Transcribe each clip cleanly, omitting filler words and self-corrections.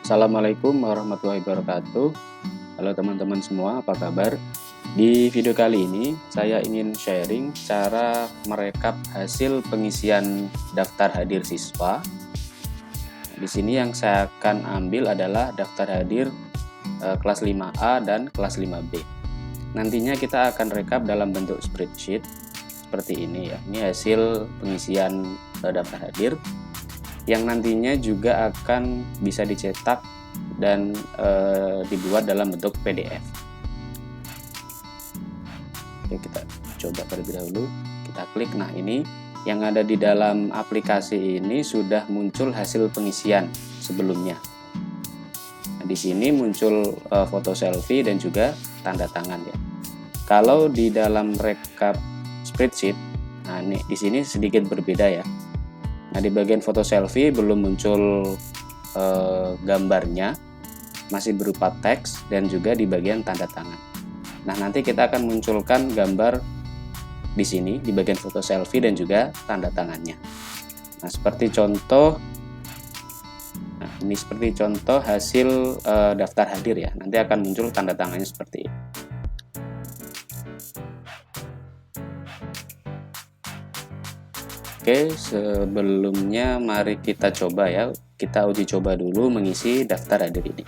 Assalamualaikum warahmatullahi wabarakatuh. Halo teman-teman semua, apa kabar? Di video kali ini saya ingin sharing cara merekap hasil pengisian daftar hadir siswa. Di sini yang saya akan ambil adalah daftar hadir kelas 5A dan kelas 5B. Nantinya kita akan rekap dalam bentuk spreadsheet seperti ini ya. Ini hasil pengisian daftar hadir yang nantinya juga akan bisa dicetak dan dibuat dalam bentuk PDF. Oke, kita coba terlebih dahulu. Kita klik. Nah, ini yang ada di dalam aplikasi ini sudah muncul hasil pengisian sebelumnya. Nah, di sini muncul foto selfie dan juga tanda tangan ya. Kalau di dalam rekap spreadsheet, nah ini di sini sedikit berbeda ya. Nah, di bagian foto selfie belum muncul gambarnya, masih berupa teks dan juga di bagian tanda tangan. Nah, nanti kita akan munculkan gambar di sini di bagian foto selfie dan juga tanda tangannya. Nah, seperti contoh, nah ini seperti contoh hasil daftar hadir ya. Nanti akan muncul tanda tangannya seperti ini. Oke, sebelumnya mari kita coba ya. Kita uji coba dulu mengisi daftar hadir ini.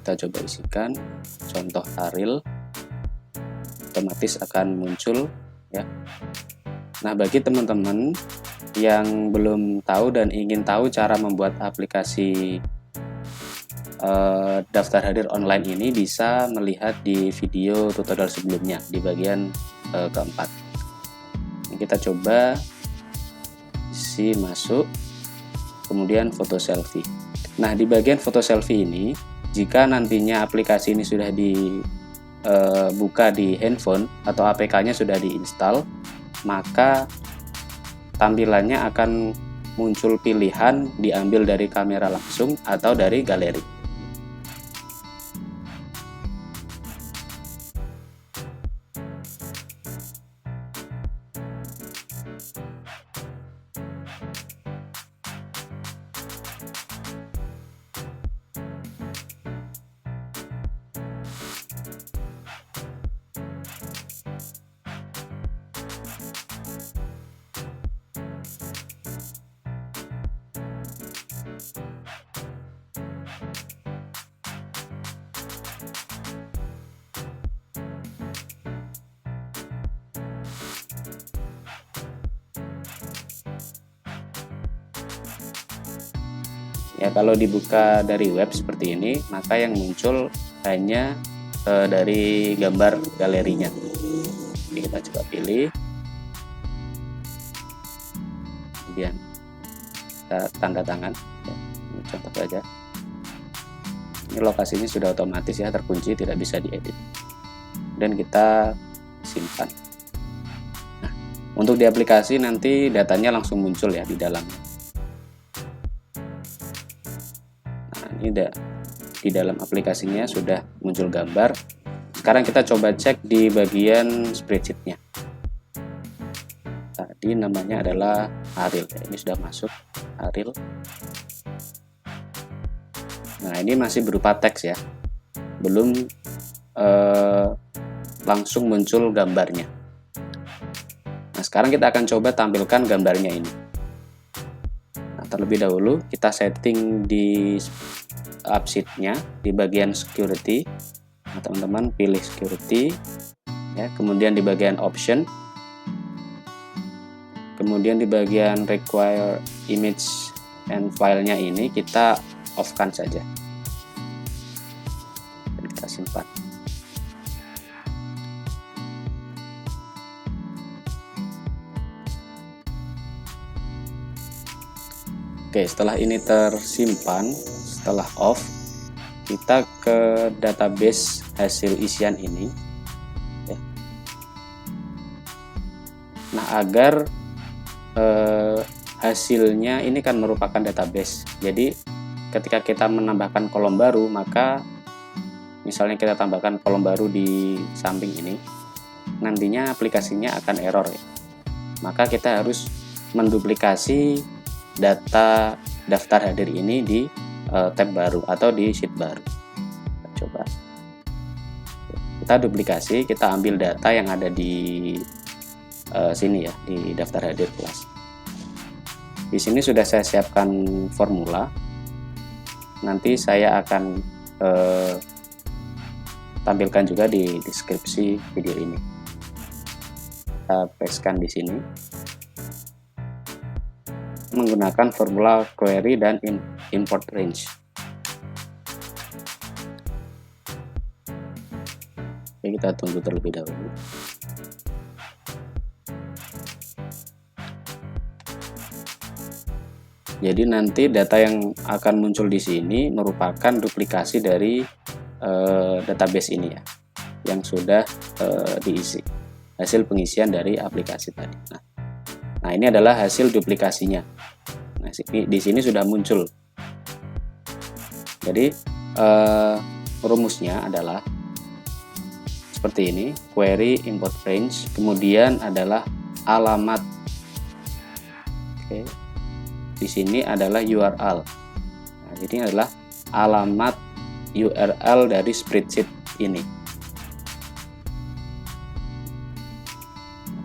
Kita coba isikan contoh Ariel, otomatis akan muncul ya. Nah, bagi teman-teman yang belum tahu dan ingin tahu cara membuat aplikasi daftar hadir online ini, bisa melihat di video tutorial sebelumnya di bagian keempat. Kita coba isi masuk, kemudian foto selfie. Nah, di bagian foto selfie ini, jika nantinya aplikasi ini sudah dibuka di handphone atau APK-nya sudah diinstal, maka tampilannya akan muncul pilihan diambil dari kamera langsung atau dari galeri. Ya, kalau dibuka dari web seperti ini, maka yang muncul hanya dari gambar galerinya. Jadi kita coba pilih, kemudian kita tanda tangan ya, ini contoh saja. Ini lokasinya sudah otomatis ya, terkunci, tidak bisa diedit, dan kita simpan. Nah, untuk di aplikasi nanti datanya langsung muncul ya di dalamnya. Ini di dalam aplikasinya sudah muncul gambar. Sekarang kita coba cek di bagian spreadsheetnya. Tadi namanya adalah Ariel ya. Ini sudah masuk Ariel. Nah, ini masih berupa teks ya, belum langsung muncul gambarnya. Nah, sekarang kita akan coba tampilkan gambarnya ini. Nah, terlebih dahulu kita setting di AppSheet-nya di bagian security. Nah, teman-teman pilih security ya, kemudian di bagian option, kemudian di bagian require image and file-nya ini kita off-kan saja dan kita simpan. Oke, setelah ini tersimpan, setelah off, kita ke database hasil isian ini ya. Nah, agar hasilnya ini kan merupakan database, jadi ketika kita menambahkan kolom baru, maka misalnya kita tambahkan kolom baru di samping ini, nantinya aplikasinya akan error ya. Maka kita harus menduplikasi data daftar hadir ini di tab baru atau di sheet baru. Kita coba. Kita duplikasi, kita ambil data yang ada di sini ya, di daftar hadir kelas. Di sini sudah saya siapkan formula. Nanti saya akan tampilkan juga di deskripsi video ini. Kita pastekan di sini menggunakan formula query dan import range. Oke, kita tunggu terlebih dahulu. Jadi nanti data yang akan muncul di sini merupakan duplikasi dari database ini ya, yang sudah diisi, hasil pengisian dari aplikasi tadi. Nah, ini adalah hasil duplikasinya. Nah, di sini sudah muncul. Jadi rumusnya adalah seperti ini: query import range, kemudian adalah alamat. Oke. Di sini adalah URL. Nah, ini adalah alamat URL dari spreadsheet ini.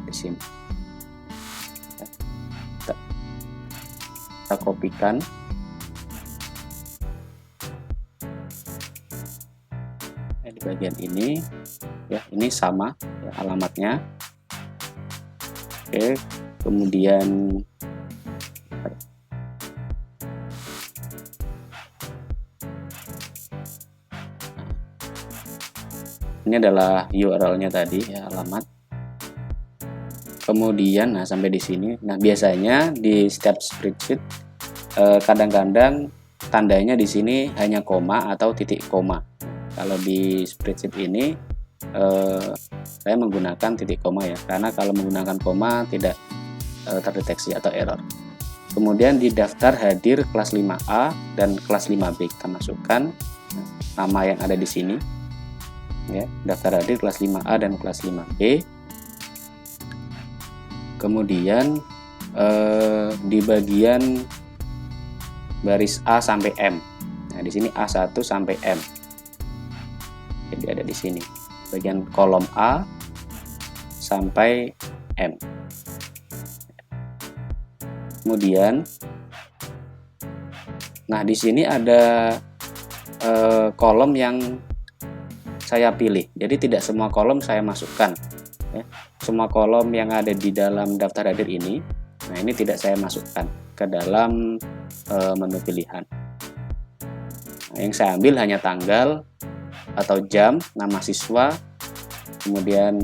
Di sini kita kopikan. Di bagian ini ya, ini sama ya, alamatnya. Oke, kemudian ini adalah URL-nya tadi ya, alamat. Kemudian sampai di sini. Nah, biasanya di setiap spreadsheet kadang-kadang tandanya di sini hanya koma atau titik koma. Kalau di spreadsheet ini saya menggunakan titik koma ya, karena kalau menggunakan koma tidak terdeteksi atau error. Kemudian di daftar hadir kelas 5A dan kelas 5B kita masukkan nama yang ada di sini. Ya, daftar hadir kelas 5A dan kelas 5B. Kemudian di bagian baris A sampai M. Nah, di sini A1 sampai M. Jadi ada di sini. Bagian kolom A sampai M. Kemudian nah, di sini ada kolom yang saya pilih. Jadi tidak semua kolom saya masukkan ya. Semua kolom yang ada di dalam daftar hadir ini, nah ini tidak saya masukkan ke dalam menu pilihan. Nah, yang saya ambil hanya tanggal atau jam, nama siswa, kemudian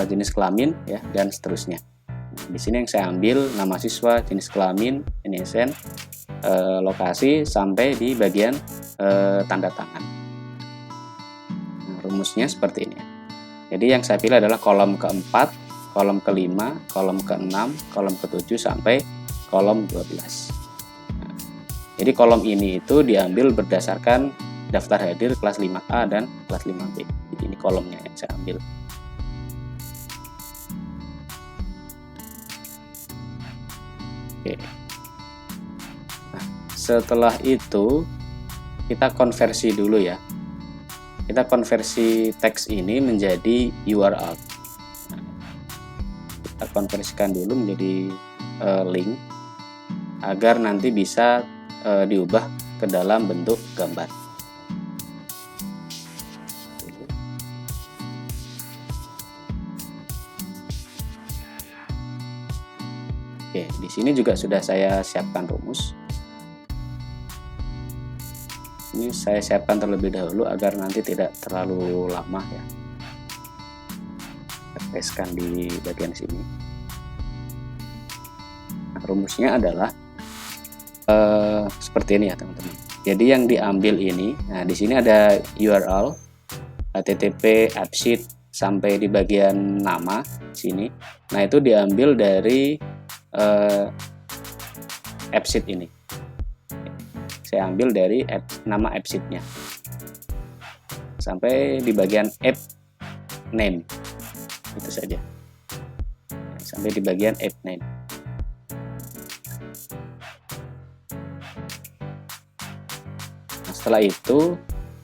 jenis kelamin ya, dan seterusnya. Nah, di sini yang saya ambil nama siswa, jenis kelamin, NSN, lokasi, sampai di bagian tanda tangan. Rumusnya seperti ini. Jadi yang saya pilih adalah kolom keempat, kolom kelima, kolom keenam, kolom ketujuh sampai kolom 12. Nah, jadi kolom ini itu diambil berdasarkan daftar hadir kelas 5A dan kelas 5B. Jadi ini kolomnya yang saya ambil. Oke. Nah, setelah itu kita konversi dulu ya. Kita konversi teks ini menjadi URL. Nah, kita konversikan dulu menjadi link agar nanti bisa diubah ke dalam bentuk gambar. Oke, di sini juga sudah saya siapkan rumus. Ini saya siapkan terlebih dahulu agar nanti tidak terlalu lama ya. Pastekan di bagian sini. Nah, rumusnya adalah seperti ini ya teman-teman. Jadi yang diambil ini, nah di sini ada URL http appsheet sampai di bagian nama sini. Nah itu diambil dari appsheet ini. Saya ambil dari nama appsheet-nya sampai di bagian app name, itu saja, sampai di bagian app name. setelah itu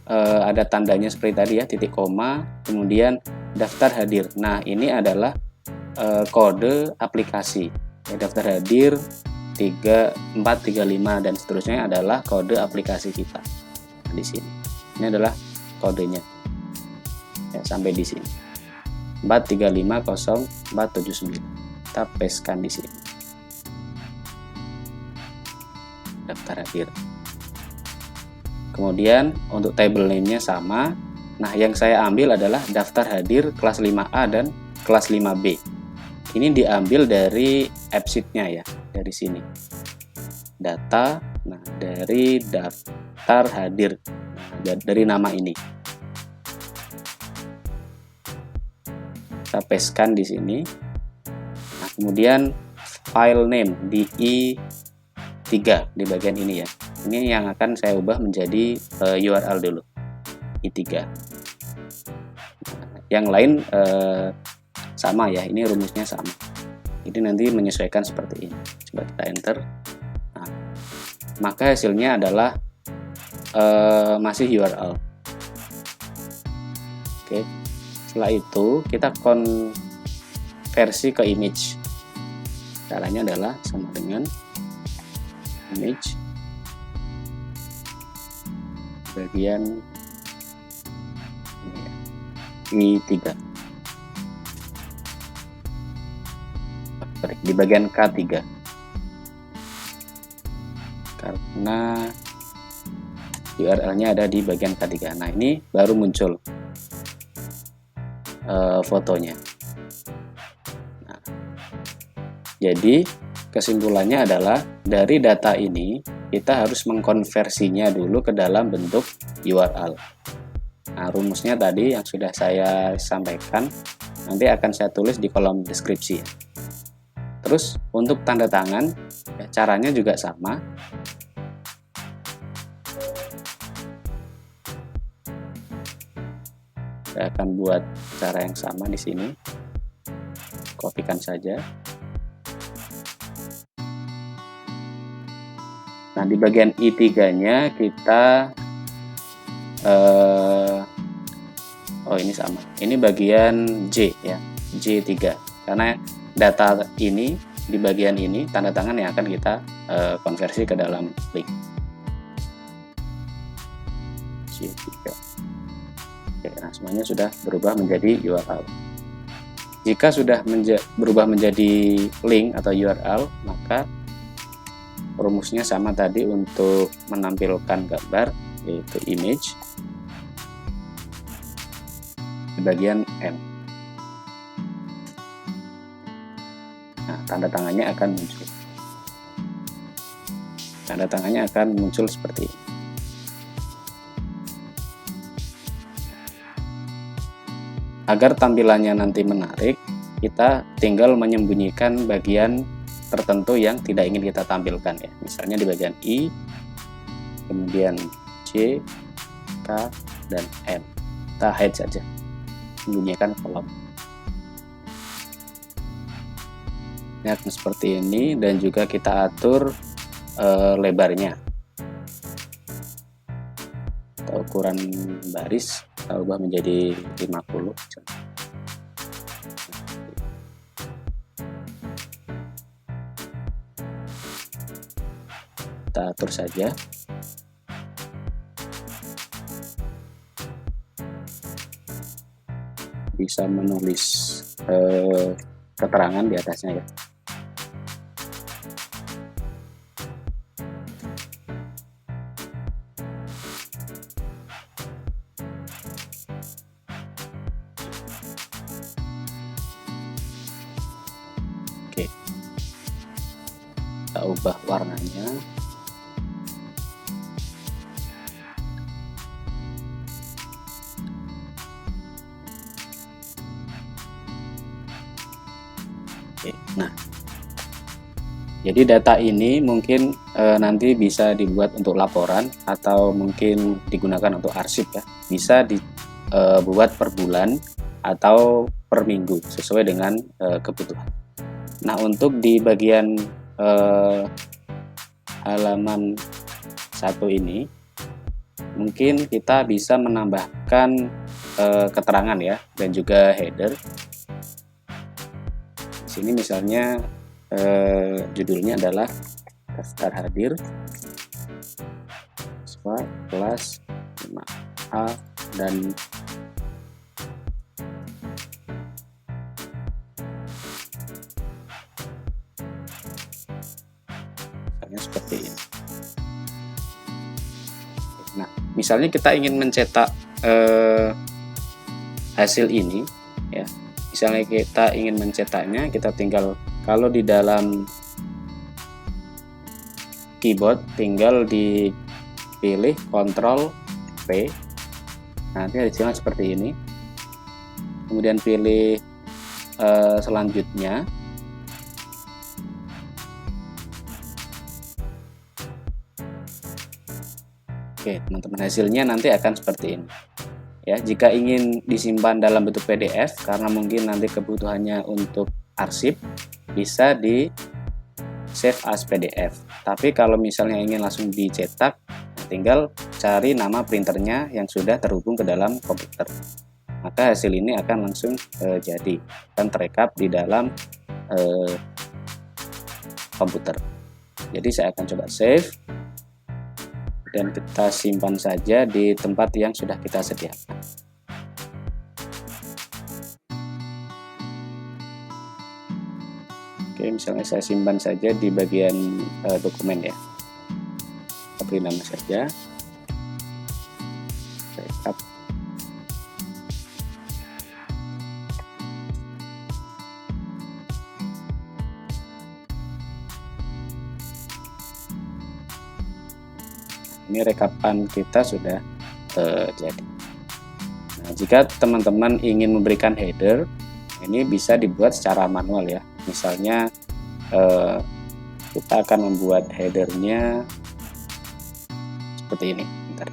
ada tandanya seperti tadi ya, titik koma, kemudian daftar hadir. Nah, ini adalah kode aplikasi. Ya, daftar hadir 3435 dan seterusnya adalah kode aplikasi kita. Nah, di sini. Ini adalah kodenya. Ya, sampai di sini. 4350479. Kita pastekan di sini. Daftar hadir. Kemudian untuk table name-nya sama. Nah, yang saya ambil adalah daftar hadir kelas 5A dan kelas 5B. Ini diambil dari AppSheet-nya ya, dari sini. Data, nah dari daftar hadir, nah, dari nama ini. Kita pastekan di sini. Nah, kemudian file name di I3 di bagian ini ya. Ini yang akan saya ubah menjadi URL dulu, I3. Nah, yang lain sama ya, ini rumusnya sama. Ini nanti menyesuaikan seperti ini. Coba kita enter. Nah, maka hasilnya adalah masih URL. Oke. Setelah itu kita konversi ke image. Caranya adalah sama dengan image bagian ini ya, I3. Di bagian K3 karena URL-nya ada di bagian K3. Nah, ini baru muncul fotonya. Nah, jadi kesimpulannya adalah dari data ini kita harus mengkonversinya dulu ke dalam bentuk URL. Nah, rumusnya tadi yang sudah saya sampaikan nanti akan saya tulis di kolom deskripsi. Terus untuk tanda tangan ya, caranya juga sama. Saya akan buat cara yang sama di sini. Kopikan saja. Nah, di bagian I3-nya kita oh ini sama. Ini bagian J ya, J3. Karena data ini di bagian ini tanda tangan yang akan kita konversi ke dalam link. J3. Oke, nah semuanya sudah berubah menjadi URL. Jika sudah berubah menjadi link atau URL, maka rumusnya sama tadi untuk menampilkan gambar, yaitu image di bagian M. Nah, tanda tangannya akan muncul. Tanda tangannya akan muncul seperti ini. Agar tampilannya nanti menarik, kita tinggal menyembunyikan bagian tertentu yang tidak ingin kita tampilkan ya. Misalnya di bagian I, kemudian J, K, dan M. Kita hide saja, sembunyikan kolom. Ini akan seperti ini, dan juga kita atur lebarnya atau ukuran baris kita ubah menjadi 50. Kita atur saja. Bisa menulis keterangan di atasnya ya. Oke. Kita ubah warnanya. Nah, jadi data ini mungkin nanti bisa dibuat untuk laporan atau mungkin digunakan untuk arsip ya. Bisa dibuat per bulan atau per minggu sesuai dengan kebutuhan. Nah, untuk di bagian halaman 1 ini mungkin kita bisa menambahkan keterangan ya, dan juga header. Di sini misalnya judulnya adalah daftar hadir siswa kelas 5A dan misalnya seperti ini. Nah, misalnya kita ingin mencetak hasil ini ya, misalnya kita ingin mencetaknya, kita tinggal, kalau di dalam keyboard tinggal dipilih Ctrl V, nanti hasilnya seperti ini, kemudian pilih selanjutnya. Oke teman-teman, hasilnya nanti akan seperti ini ya. Jika ingin disimpan dalam bentuk PDF karena mungkin nanti kebutuhannya untuk arsip, bisa di save as PDF. Tapi kalau misalnya ingin langsung dicetak, tinggal cari nama printernya yang sudah terhubung ke dalam komputer, maka hasil ini akan langsung jadi dan terekam di dalam komputer. Jadi saya akan coba save dan kita simpan saja di tempat yang sudah kita sediakan. Oke, misalnya saya simpan saja di bagian dokumen ya. Kita beri nama saja backup. Ini rekapan kita sudah jadi. Nah, jika teman-teman ingin memberikan header, ini bisa dibuat secara manual ya. Misalnya kita akan membuat headernya seperti ini. Bentar.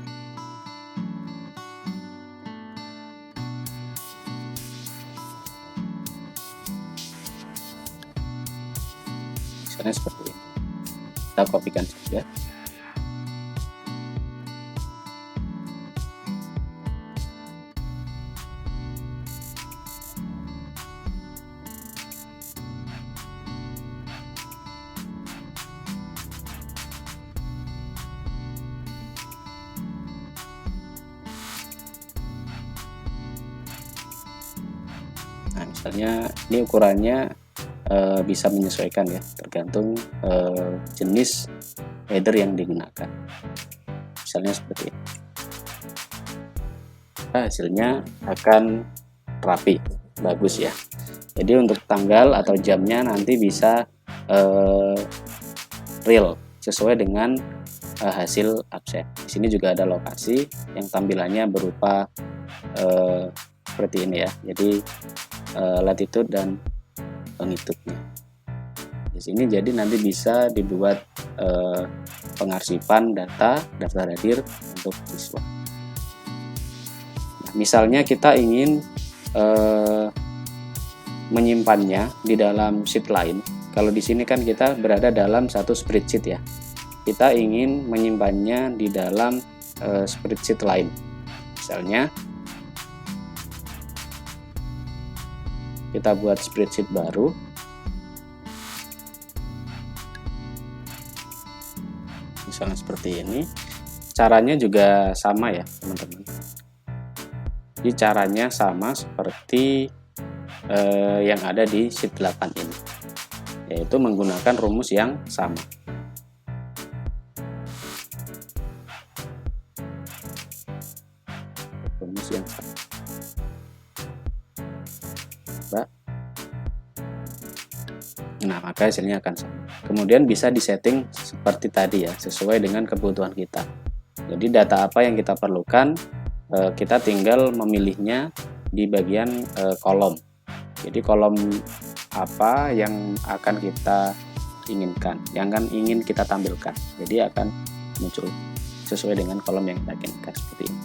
Misalnya seperti ini. Kita kopikan saja. Nah, misalnya ini ukurannya bisa menyesuaikan ya, tergantung jenis header yang digunakan. Misalnya seperti ini. Nah, hasilnya akan rapi, bagus ya. Jadi untuk tanggal atau jamnya nanti bisa real sesuai dengan hasil absen. Di sini juga ada lokasi yang tampilannya berupa seperti ini ya. Jadi latitude dan longitude-nya. Di sini jadi nanti bisa dibuat pengarsipan daftar hadir untuk siswa. Nah, misalnya kita ingin menyimpannya di dalam sheet lain. Kalau di sini kan kita berada dalam satu spreadsheet ya. Kita ingin menyimpannya di dalam spreadsheet lain. Misalnya kita buat spreadsheet baru. Misalnya seperti ini. Caranya juga sama ya teman-teman. Jadi caranya sama seperti yang ada di sheet 8 ini, yaitu menggunakan rumus yang sama. Rumus yang sama. Nah, maka hasilnya akan sama. Kemudian bisa disetting seperti tadi ya, sesuai dengan kebutuhan kita. Jadi data apa yang kita perlukan, kita tinggal memilihnya di bagian kolom. Jadi kolom apa yang akan kita inginkan, yang ingin kita tampilkan. Jadi akan muncul sesuai dengan kolom yang kita inginkan seperti ini.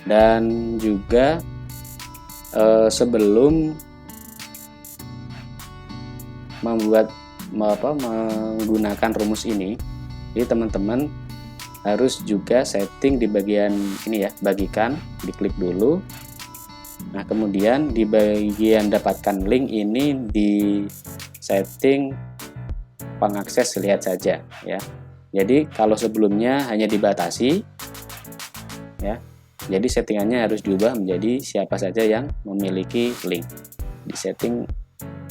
Dan juga sebelum menggunakan rumus ini, jadi teman-teman harus juga setting di bagian ini ya, bagikan, diklik dulu. Nah, kemudian di bagian dapatkan link ini di setting pengakses lihat saja ya. Jadi kalau sebelumnya hanya dibatasi ya, jadi settingannya harus diubah menjadi siapa saja yang memiliki link. Di setting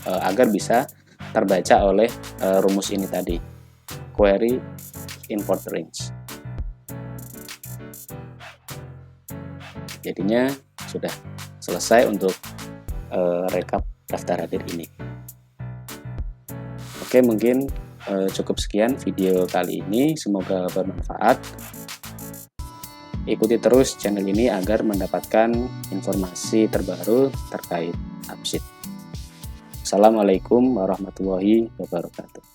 agar bisa terbaca oleh rumus ini tadi, query import range. Jadinya sudah selesai untuk rekap daftar hadir ini. Oke, mungkin cukup sekian video kali ini, semoga bermanfaat. Ikuti terus channel ini agar mendapatkan informasi terbaru terkait AppSheet. Assalamualaikum warahmatullahi wabarakatuh.